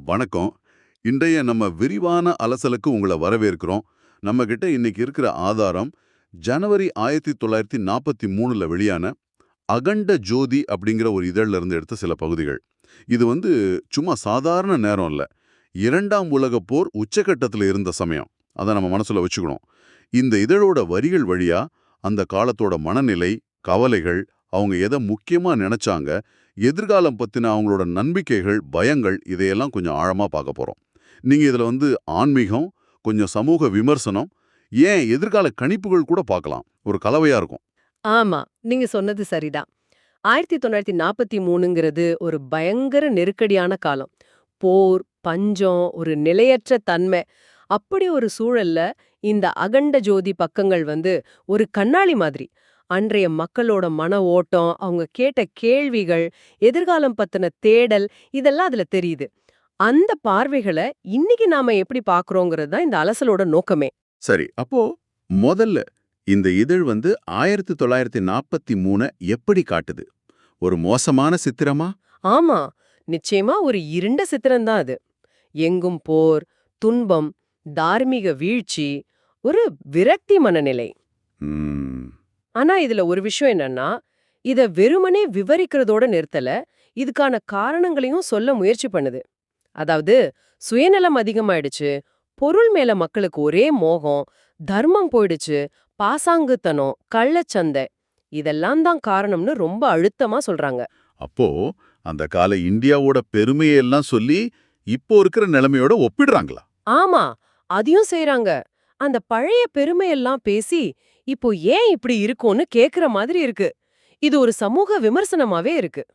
வணக்கம். இன்றைய நம்ம விரிவான அலசலுக்கு உங்களை வரவேற்கிறோம். நம்ம கிட்ட இன்னைக்கு இருக்கிற ஆதாரம் ஜனவரி 1943ல வெளியான அகண்ட ஜோதி அப்படிங்கிற ஒரு இதழ்ல இருந்து எடுத்த சில பகுதிகள். இது சும்மா சாதாரண நேரம் இல்ல. இரண்டாம் உலகப் போர் உச்சகட்டத்தில் இருந்த சமயம். அதை நம்ம மனசுல வச்சுக்கணும். இந்த இதழோட வரிகள் வழியா அந்த காலத்தோட மனநிலை, கவலைகள், அவங்க எதை முக்கியமா நினைச்சாங்க, எதிர்காலம் பத்தின அவங்களோட நம்பிக்கைகள், பயங்கள் இதையெல்லாம் கொஞ்சம் ஆழமா பார்க்க போறோம். நீங்க இதுல ஆன்மீகம், கொஞ்சம் சமூக விமர்சனம், ஏன் எதிர்கால கணிப்புகள் கூட பார்க்கலாம். ஒரு கலவையா இருக்கும். ஆமா, நீங்க சொன்னது சரிதான். 1943ங்கிறது ஒரு பயங்கர நெருக்கடியான காலம். போர், பஞ்சம், ஒரு நிலையற்ற தன்மை. அப்படி ஒரு சூழல்ல இந்த அகண்ட ஜோதி பக்கங்கள் ஒரு கண்ணாடி மாதிரி. அன்றைய மக்களோட மன ஓட்டம், அவங்க கேட்ட கேள்விகள், எதிர்காலம் பத்தின தேடல் இதெல்லாம் அதுல தெரியுது. அந்த பார்வைகள இன்னைக்கு நாம எப்படி பார்க்கறோங்கிறது தான் இந்த அலசலோட நோக்கமே. சரி, அப்போ முதல்ல இந்த இதழ் 1943 எப்படி காட்டுது? ஒரு மோசமான சித்திரமா? ஆமா, நிச்சயமா ஒரு இருண்ட சித்திரம் தான் அது. எங்கும் போர், துன்பம், தார்மீக வீழ்ச்சி, ஒரு விரக்தி மனநிலை. ம், ஆனா இதுல ஒரு விஷயம் என்னன்னா, இத வெறுமனே விவரிக்கிறதோட நிறுத்தல, இதுக்கான காரணங்களையும் சொல்ல முயற்சி பண்ணுது. அதாவது, சுயநலம் அதிகமாயிடுச்சு, பொருள் மேல மக்களுக்கு ஒரே மோகம், தர்மம் போயிடுச்சு, பாசாங்குத்தனம், கள்ளச்சந்தை இதெல்லாம் தான் காரணம்னு ரொம்ப அழுத்தமா சொல்றாங்க. அப்போ அந்த கால இந்தியாவோட பெருமையெல்லாம் சொல்லி இப்போ இருக்கிற நிலைமையோட ஒப்பிடுறாங்களா? ஆமா, அதையும் செய்றாங்க. அந்த பழைய பெருமையெல்லாம் பேசி, இப்போ ஏன் இப்படி இருக்கோன்னு கேக்குற மாதிரி இருக்கு. இது ஒரு சமூக விமர்சனமாவே இருக்கு.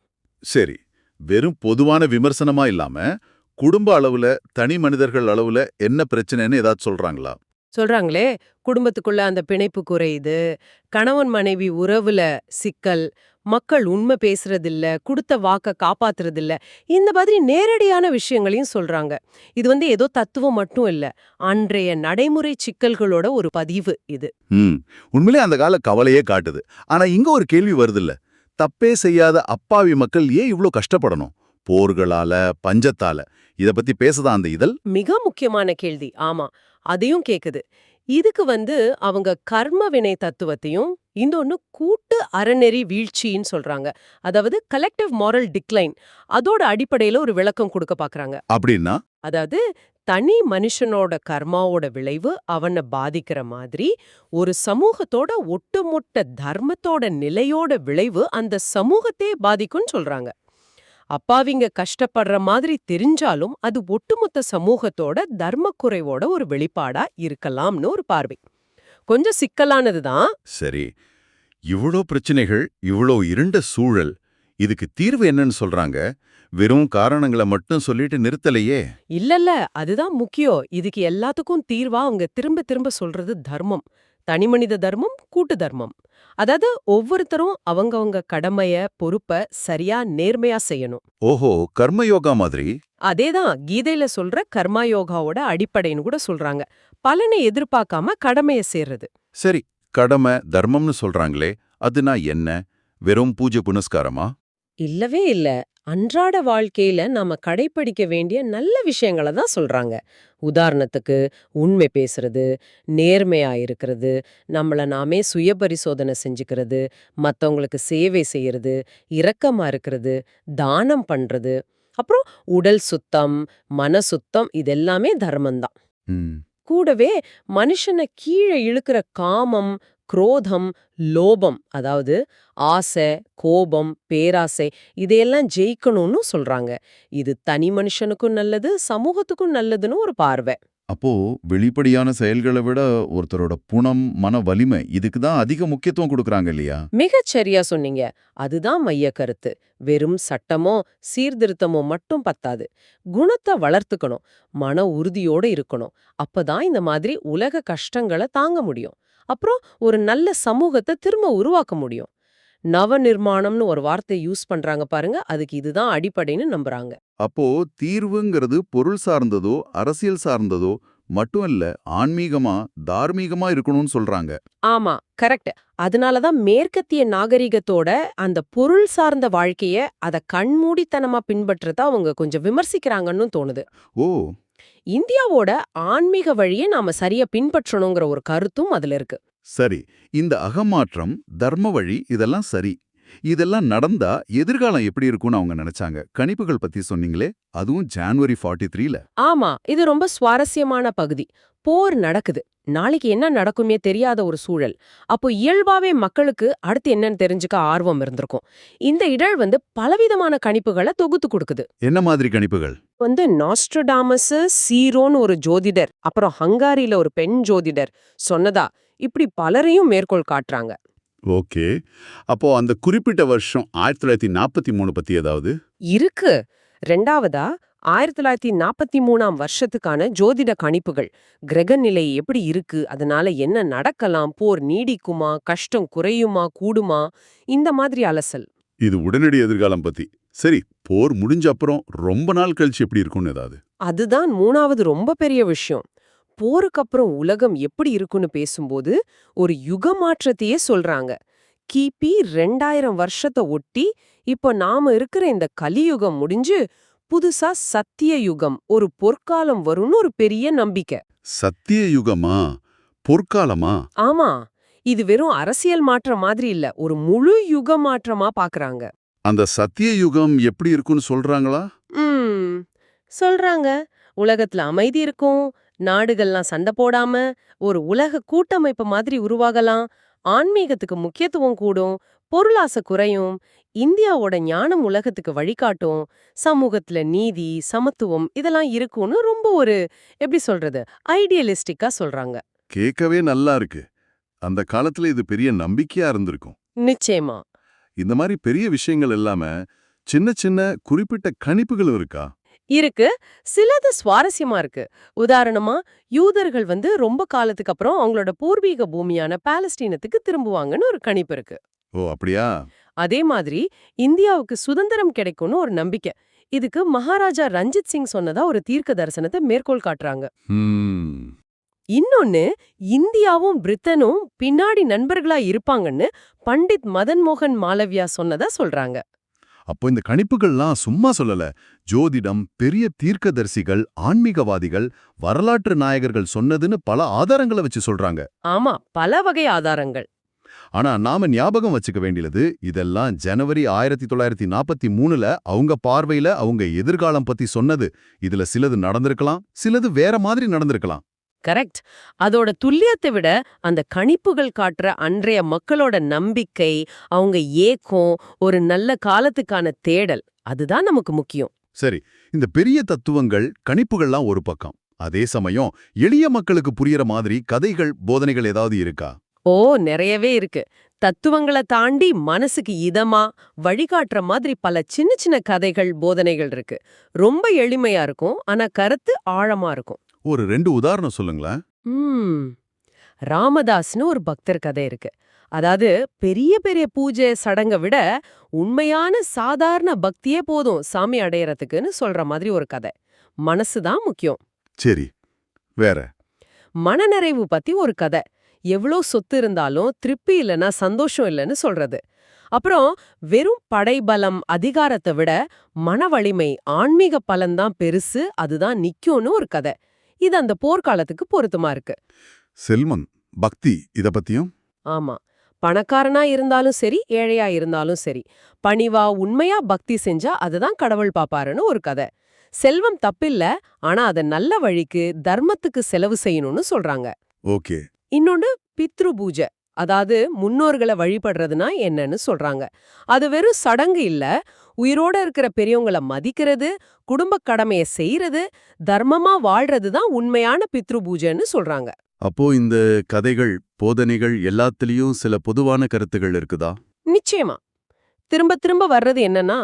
சரி, வெறும் பொதுவான விமர்சனமா இல்லாம குடும்ப அளவுல, தனி மனிதர்கள் அளவுல என்ன பிரச்சனைன்னு ஏதாவது சொல்றாங்களா? சொல்றாங்களே, குடும்பத்துக்குள்ள அந்த பிணைப்பு குறையுது, கணவன் மனைவி உறவுல சிக்கல், மக்கள் உண்மை பேசுறதில்ல, குடுத்த வாக்க காப்பாத்துறதில்ல, இந்த மாதிரி நேரடியான விஷயங்களையும் சொல்றாங்க. இது ஏதோ தத்துவம் மட்டும் இல்ல, அன்றைய நடைமுறை சிக்கல்களோட ஒரு பதிவு இது. ம், உண்மையிலே அந்த கால கவலையே காட்டுது. ஆனா இங்க ஒரு கேள்வி வருதுல்ல, தப்பே செய்யாத அப்பாவி மக்கள் ஏன் இவ்ளோ கஷ்டப்படணும்? போர்களால, பஞ்சத்தால. இத பத்தி பேசுதா அந்த இதழ்? மிக முக்கியமான கேள்வி. ஆமா, அதையும் கேக்குது. இதுக்கு அவங்க கர்ம வினை தத்துவத்தையும், இன்னொன்னு கூட்டு அறநெறி வீழ்ச்சின்னு சொல்றாங்க. அதாவது கலெக்டிவ் மாரல் டிக்ளைன். அதோட அடிப்படையில ஒரு விளக்கம் கொடுக்க பாக்குறாங்க. அப்படின்னா? அதாவது தனி மனுஷனோட கர்மாவோட விளைவு அவனை பாதிக்கிற மாதிரி, ஒரு சமூகத்தோட ஒட்டுமொத்த தர்மத்தோட நிலையோட விளைவு அந்த சமூகத்தையே பாதிக்கும்னு சொல்றாங்க. அப்பாவிங்க கஷ்டப்படுற மாதிரி தெரிஞ்சாலும் அது ஒட்டுமொத்த சமூகத்தோட தர்மக்குறைவோட ஒரு வெளிப்பாடா இருக்கலாம்னு ஒரு பார்வை. கொஞ்சம் சிக்கலானதுதான். சரி, இவ்ளோ பிரச்சனைகள், இவ்ளோ இருண்ட சூழல், இதுக்கு தீர்வு என்னன்னு சொல்றாங்க? வெறும் காரணங்கள மட்டும் சொல்லிட்டு நிறுத்தலையே. இல்லல்ல, அதுதான் முக்கியம். இதுக்கு எல்லாத்துக்கும் தீர்வா அவங்க திரும்ப திரும்ப சொல்றது தர்மம். தனிமனித தர்மம், கூட்டு தர்மம். அதாவது ஒவ்வொருத்தரும் அவங்கவங்க கடமைய, பொறுப்ப சரியா நேர்மையா செய்யணும். ஓஹோ, கர்மயோகா மாதிரி. அதேதான் கீதையில சொல்ற கர்மா யோகாவோட அடிப்படைன்னு கூட சொல்றாங்க. பலனை எதிர்பார்க்காம கடமைய சேர்றது. சரி, கடமை, தர்மம்னு சொல்றாங்களே, அதுனா என்ன? வெறும் பூஜை புனஸ்காரமா? இல்லவே இல்ல. அன்றாட வாழ்க்கையில நாம கடைப்பிடிக்க வேண்டிய நல்ல விஷயங்கள தான் சொல்றாங்க. உதாரணத்துக்கு, உண்மை பேசுறது, நேர்மையா இருக்கிறது, நம்மள நாமே சுயபரிசோதனை செஞ்சுக்கிறது, மத்தவங்களுக்கு சேவை செய்யறது, இரக்கமா இருக்கிறது, தானம் பண்றது, அப்புறம் உடல் சுத்தம், மன சுத்தம் இதெல்லாமே தர்மம்தான். ம். கூடவே மனுஷன கீழ இழுக்கிற காமம், குரோதம், லோபம் அதாவது ஆசை, கோபம், பேராசை இதையெல்லாம் ஜெயிக்கணும்னு சொல்றாங்க. இது தனி மனுஷனுக்கும் நல்லது, சமூகத்துக்கும் நல்லதுன்னு ஒரு பார்வை. அப்போ வெளிப்படையான செயல்களை விட ஒருத்தரோட புணம், மன வலிமை இதுக்கு தான் அதிக முக்கியத்துவம் கொடுக்கறாங்க இல்லையா? மிகச் சரியா சொன்னீங்க. அதுதான் மைய கருத்து. வெறும் சட்டமோ, சீர்திருத்தமோ மட்டும் பத்தாது. குணத்தை வளர்த்துக்கணும். மன உறுதியோட இருக்கணும். அப்பதான் இந்த மாதிரி உலக கஷ்டங்களை தாங்க முடியும். அப்புறம் ஒரு நல்ல சமூகத்தை திரும்ப உருவாக்க முடியும். நவநிர்மாணம்னு ஒரு வார்த்தை யூஸ் பண்றாங்க பாருங்க, அதுக்கு இதுதான் அடிப்படைன்னு நம்புறாங்க. அப்போ தீர்வுங்கிறது பொருள் சார்ந்ததோ, அரசியல் சார்ந்ததோ, மட்டும் இல்ல, ஆன்மீகமா தார்மீகமா இருக்கணும்னு சொல்றாங்க. ஆமா, கரெக்ட். அதனாலதான் மேற்கத்திய நாகரிகத்தோட அந்த பொருள் சார்ந்த வாழ்க்கைய அத கண்மூடித்தனமா பின்பற்றத அவங்க கொஞ்சம் விமர்சிக்கிறாங்கன்னு தோணுது. ஓ, இந்தியாவோட ஆன்மீக வழியை நாம சரியா பின்பற்றணுங்கிற ஒரு கருத்தும் அதுல இருக்கு. சரி. இந்த அகமாற்றம், தர்ம வழி இதெல்லாம் சரி. இதெல்லாம் நடந்தா எதிர்காலம் எப்படி இருக்கும்னு அவங்க நினைச்சாங்க. கணிப்புகள் பத்தி சொன்னீங்களே, அதுவும் ஜான்வரி 43ல. ஆமா, இது ரொம்ப சுவாரஸ்யமான பகுதி. போர் நடக்குது. நாளைக்கு என்ன நடக்குமே தெரியாத ஒரு சூழல். அப்போ இயல்பாவே மக்களுக்கு அடுத்து என்னன்னு தெரிஞ்சுக்க ஆர்வம் இருந்திருக்கும். இந்த இதழ் பலவிதமான கணிப்புகளை தொகுத்து கொடுக்குது. என்ன மாதிரி கணிப்புகள்? நாஸ்ட்ரடாமஸ், சீரோன்னு ஒரு ஜோதிடர், அப்புறம் ஹங்காரியில ஒரு பெண் ஜோதிடர் சொன்னதா இப்படி பலரையும் மேற்கோள் காட்டுறாங்க. ஓகே. அப்போ அந்த குறிப்பிட்ட வருஷம் 1943 பத்தி ஏதாவது? இருக்கு. ரெண்டாவதா 1943ஆம் வருஷத்துக்கான ஜோதிட கணிப்புகள். கிரக நிலை எப்படி இருக்கு, அதனால என்ன நடக்கலாம், போர் நீடிக்குமா, கஷ்டம் குறையுமா கூடுமா, இந்த மாதிரி அலசல். இது உடனடி எதிர்காலம் பத்தி. சரி, போர் முடிஞ்ச அப்புறம் ரொம்ப நாள் கழிச்சு எப்படி இருக்கும்னு ஏதாவது? அதுதான் மூணாவது ரொம்ப பெரிய விஷயம். போருக்கு அப்புறம் உலகம் எப்படி இருக்குன்னு பேசும்போது ஒரு யுக மாற்றத்தையே சொல்றாங்க. கிபி 2000 வருஷத்தை ஒட்டி இப்போ நாம இருக்கிற இந்த கலியுகம் முடிஞ்சு புதுசா சத்திய யுகம், ஒரு பொற்காலம் வரும்னு ஒரு பெரிய நம்பிக்கை. சத்திய யுகமா? பொற்காலமா? ஆமா, இது வெறும் அரசியல் மாற்றம் மாதிரி இல்ல, ஒரு முழு யுக மாற்றமா பாக்குறாங்க. அந்த சத்திய யுகம் எப்படி இருக்கும்னு சொல்றாங்களா? ம் சொல்றாங்க. உலகத்துல அமைதி இருக்கும், நாடுகள்லாம் சண்டை போடாம ஒரு உலக கூட்டமைப்பு மாதிரி உருவாகலாம், ஆன்மீகத்துக்கு முக்கியத்துவம் கூடும், பொருளாசை குறையும், இந்தியாவோட ஞானம் உலகத்துக்கு வழிகாட்டும், சமூகத்துல நீதி, சமத்துவம் இதெல்லாம் இருக்கும்னு ரொம்ப ஒரு எப்படி சொல்றது, ஐடியலிஸ்டிக்கா சொல்றாங்க. கேட்கவே நல்லா இருக்கு. அந்த காலத்துல இது பெரிய நம்பிக்கையா இருந்திருக்கும். நிச்சயமா இந்த மாதிரி பெரிய விஷயங்கள் இல்லாம சின்ன சின்ன குறிப்பிட்ட கணிப்புகளும் இருக்கா? இருக்கு. சிலது சுவாரஸ்யமா இருக்கு. உதாரணமா, யூதர்கள் ரொம்ப காலத்துக்கு அப்புறம் அவங்களோட பூர்வீக பூமியான பாலஸ்தீனத்துக்கு திரும்புவாங்கன்னு ஒரு கணிப்பு இருக்கு. ஓ, அப்படியா? அதே மாதிரி இந்தியாவுக்கு சுதந்திரம் கிடைக்கும்னு ஒரு நம்பிக்கை. இதுக்கு மகாராஜா ரஞ்சித் சிங் சொன்னதா ஒரு தீர்க்க தரிசனத்தை மேற்கோள் காட்டுறாங்க. ம். இன்னொன்னு, இந்தியாவும் பிரிட்டனும் பின்னாடி நண்பர்களா இருப்பாங்கன்னு பண்டிட் மதன் மோகன் மாலவியா சொன்னதா சொல்றாங்க. அப்போ இந்த கணிப்புகள்லாம் சும்மா சொல்லல. ஜோதிடம், பெரிய தீர்க்கதரிசிகள், ஆன்மீகவாதிகள், வரலாற்று நாயகர்கள் சொன்னதுன்னு பல ஆதாரங்களை வச்சு சொல்றாங்க. ஆமா, பல வகை ஆதாரங்கள். ஆனா நாம ஞாபகம் வச்சுக்க வேண்டியது, இதெல்லாம் ஜனவரி 1943ல அவங்க பார்வையில அவங்க எதிர்காலம் பத்தி சொன்னது. இதுல சிலது நடந்திருக்கலாம், சிலது வேற மாதிரி நடந்திருக்கலாம். கரெக்ட். அதோட துல்லியத்தை விட அந்த கணிப்புகள் காட்டுற அன்றைய மக்களோட நம்பிக்கை, அவங்க ஏக்கம், ஒரு நல்ல காலத்துக்கான தேடல், அதுதான் நமக்கு முக்கியம். சரி, இந்த பெரிய தத்துவங்கள், கணிப்புகள்லாம் ஒரு பக்கம். அதே சமயம் எளிய மக்களுக்கு புரியற மாதிரி கதைகள், போதனைகள் ஏதாவது இருக்கா? ஓ, நிறையவே இருக்கு. தத்துவங்களை தாண்டி மனசுக்கு இதமா வழிகாட்டுற மாதிரி பல சின்ன சின்ன கதைகள், போதனைகள் இருக்கு. ரொம்ப எளிமையா இருக்கும், ஆனா கருத்து ஆழமா இருக்கும். ஒரு 2 உதாரணம் சொல்லுங்களேன். ராமதாஸ்னு ஒரு பக்தர் கதை இருக்கு. அதாவது பெரிய பெரிய பூஜை சடங்கை விட உண்மையான சாதாரண பக்தியே போதும் சாமி அடையறதுக்குன்னு சொல்ற மாதிரி ஒரு கதை. மனசுதான் முக்கியம். சரி, வேற? மனநிறைவு பத்தி ஒரு கதை. எவ்வளோ சொத்து இருந்தாலும் திருப்தி இல்லைன்னா சந்தோஷம் இல்லைன்னு சொல்றது. அப்புறம் வெறும் படைபலம், அதிகாரத்தை விட மன வலிமை, ஆன்மீக பலன்தான் பெருசு, அதுதான் நிக்கும்னு ஒரு கதை. இது அந்த போர்க்காலத்துக்கு பொருத்தமா இருக்கு. செல்வம், பக்தி இத பத்தியும்? ஆமா, பணக்காரனா இருந்தாலும் சரி, ஏழையா இருந்தாலும் சரி, பணிவா உண்மையா பக்தி செஞ்சா அதுதான் கடவுள் பாப்பாருன்னு ஒரு கதை. செல்வம் தப்பில்ல, ஆனா அத நல்ல வழிக்கு, தர்மத்துக்கு செலவு செய்யணும்னு சொல்றாங்க. ஓகே. இன்னொன்னு பித்ரு பூஜை, அதாவது முன்னோர்களை வழிபடுறதுனா என்னன்னு சொல்றாங்க. அது வெறும் சடங்கு இல்ல, உயிரோட இருக்கிற பெரியவங்கள மதிக்கிறது, குடும்ப கடமைய செய்யறது, தர்மமா வாழ்றது தான் உண்மையான பித்ரு பூஜைன்னு சொல்றாங்க. அப்போ இந்த கதைகள், போதனைகள் எல்லாத்துலயும் சில பொதுவான கருத்துகள் இருக்குதா? நிச்சயமா. திரும்ப திரும்ப வர்றது என்னன்னா,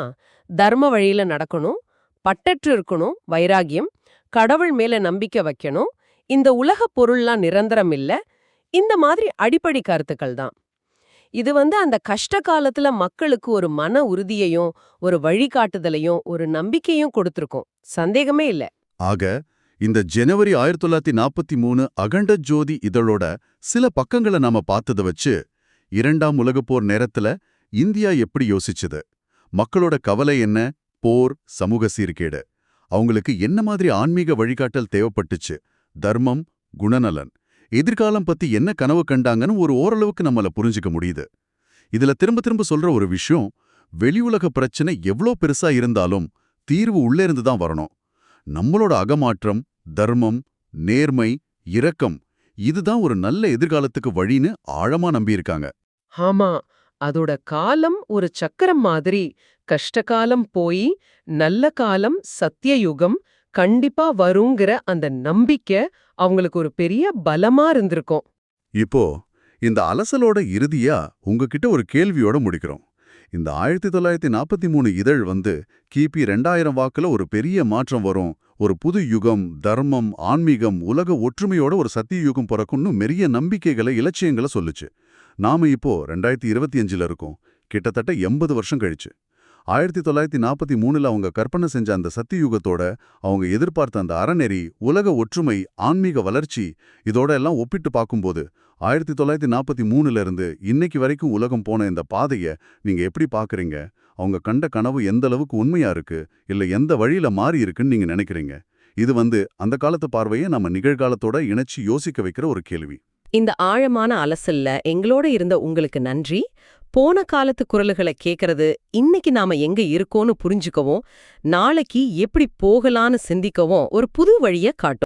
தர்ம வழியில நடக்கணும், பட்டற்று இருக்கணும், வைராகியம், கடவுள் மேல நம்பிக்கை வைக்கணும், இந்த உலக பொருள்லாம் நிரந்தரம் இல்ல, இந்த மாதிரி அடிப்படை கருத்துக்கள் தான். இது அந்த கஷ்ட காலத்துல மக்களுக்கு ஒரு மன உறுதியையும், ஒரு வழிகாட்டுதலையும், ஒரு நம்பிக்கையும் கொடுத்திருக்கும். சந்தேகமே இல்ல. ஆக இந்த ஜனவரி 1943 அகண்ட ஜோதி இதழோட சில பக்கங்களை நாம பார்த்தத வச்சு இரண்டாம் உலகப் போர் நேரத்துல இந்தியா எப்படி யோசிச்சுது, மக்களோட கவலை என்ன, போர், சமூக சீர்கேடு, அவங்களுக்கு என்ன மாதிரி ஆன்மீக வழிகாட்டல் தேவைப்பட்டுச்சு, தர்மம், குணநலன், எதிர்காலம் பத்தி என்ன கனவு கண்டாங்கன்னு ஒரு ஓரளவுக்கு நம்மள புரிஞ்சுக்க முடியுது. இதுல திரும்ப திரும்ப சொல்ற ஒரு விஷயம், வெளியுலக பிரச்சனை எவ்ளோ பெருசா இருந்தாலும் தீர்வு உள்ளே இருந்து தான் வரணும். நம்மளோட அகமாற்றம், தர்மம், நேர்மை, இரக்கம், இதுதான் ஒரு நல்ல எதிர்காலத்துக்கு வழின்னு ஆழமா நம்பியிருக்காங்க. ஆமா, அதோட காலம் ஒரு சக்கரம் மாதிரி. கஷ்டகாலம் போய் நல்ல காலம், சத்தியயுகம் கண்டிப்பா வருங்கிற அந்த நம்பிக்கை அவங்களுக்கு ஒரு பெரிய பலமா இருந்திருக்கும். இப்போ இந்த அலசலோட இறுதியா உங்ககிட்ட ஒரு கேள்வியோட முடிக்கிறோம். இந்த 1943 இதழ் கிபி 2000 வாக்குல ஒரு பெரிய மாற்றம் வரும், ஒரு புது யுகம், தர்மம், ஆன்மீகம், உலக ஒற்றுமையோட ஒரு சத்திய யுகம் பிறக்கும்னு மெரிய நம்பிக்கைகளை, இலட்சியங்களை சொல்லுச்சு. நாம இப்போ 2025ல இருக்கோம், கிட்டத்தட்ட 80 வருஷம் கழிச்சு. 1943ல அவங்க கற்பனை செஞ்ச அந்த சத்தியுகத்தோட அவங்க எதிர்பார்த்த அந்த அறநெறி, உலக ஒற்றுமை, ஆன்மீக வளர்ச்சி, இதோட எல்லாம் ஒப்பிட்டு பார்க்கும்போது 1943ல இருந்து இன்னைக்கு வரைக்கும் உலகம் போன இந்த பாதைய நீங்க எப்படி பார்க்கறீங்க? அவங்க கண்ட கனவு எந்த அளவுக்கு உண்மையா இருக்கு, இல்ல எந்த வழியில மாறி இருக்குன்னு நீங்க நினைக்கிறீங்க? இது அந்த காலத்து பார்வையை நம்ம நிகழ்காலத்தோட இணைச்சு யோசிக்க வைக்கிற ஒரு கேள்வி. இந்த ஆழமான அலசல்ல எங்களோட இருந்த உங்களுக்கு நன்றி. போன காலத்து குரல்களை கேட்கறது இன்னைக்கு நாம எங்க இருக்கோன்னு புரிஞ்சுக்கவும், நாளைக்கு எப்படி போகலான்னு சிந்திக்கவும் ஒரு புது வழிய காட்டும்.